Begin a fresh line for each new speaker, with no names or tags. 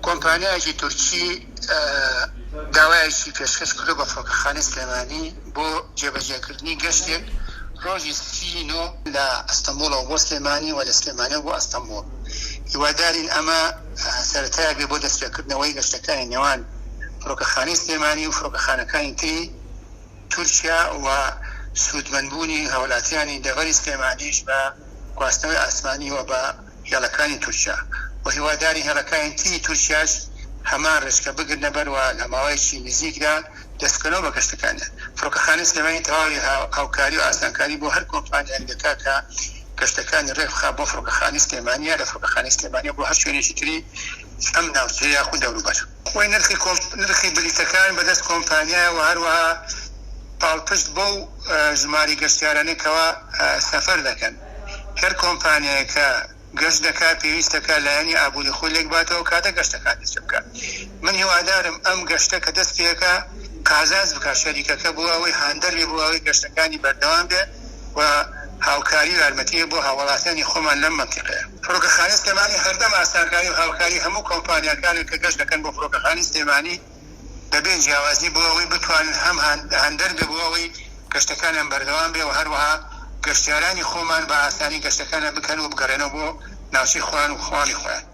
کۆمپانیایەکی تورکی داوایەکی پێشکەش کردو بە فڕۆکەخانەی سلێمانی بۆ جێبەجێکردنی گەشتێک ڕۆژی 39 لە ئەستەمبوڵەوە بۆ سلێمانی و لە سلێمانیەوە بۆ ئەستەمبوڵ. هیوادارین ئەمە سەرەتایە بێ بۆ دەستپێکردنەوەی گەشتەکانی نێوان فڕۆکەخانەی سلێمانی و فڕۆکەخانەکانی تری تورکیا و سوودمەندبوونی هاوڵاتیانی دەڤەری سلێمانیش بە گواستنەوەی ئاسمانی و بە هێڵەکانی تورکیا و هیواداری هێڵەکانی تری تورکیاش هەمان ڕێچکە بگرنە بەرەوە لە ماوەیەکی نزیکدا دەستکەنەوە بە گەشتەکانیان. فڕۆکەخانەی سلێمانی تەواوی هاوکاری و ئاسانکاری بۆ هەر کۆمپانیایەک دەکات کە گەشتەکانی ڕێبخا بۆ فڕۆکەخانەی سلێمانیە لە فڕۆکەخانەی سلێمانیە بۆ هەر شوێنێکی تری ئەم ناوچەیە یاخود دەوروبەر. خۆی نرخی بلیتەکان بەدەست کۆمپانیایە و هەروەها پاڵپشت بۆ ژماری گەشتیارانێکەوە سەفەر دەکەن. هەر کۆمپانیایەکە گەشت دەکات پێویستەکە لایەنی ئابووری خۆی لێک باتەوە کاتە گەشتەکان دەست بکات. من هیوادارم ئەم گەشتە کە دەست پێەکە قازاز بکات شەریکەکە بۆ ئەوەی هاندەر بێ بۆ ئەوەی گەشتەکانی بەردەوام بێ و هاوکاری و یارمەتیە بۆ هاوڵاتیانی خۆمان لەم مەنتیقەیە. فڕۆکەخانەی سلێمانی هەردەم ئاسانکاری و هاوکاری هەموو کۆمپانیاکانێک کە گەشت دەکەن بۆ فڕۆکەخانەی سلێمانی دەبێ جیاوازی بۆ ئەوەی بتوانن هەم هەندەر بێ بۆ ئەوەی گەشتەکانیان بەردەوام بێ و هەروەها گەشتیارانی خۆمان بە ئاسانی گەشتەکانیان بکەن و بگەڕێنەوە بۆ ناوچەی خۆیان و خۆڵی خۆیان.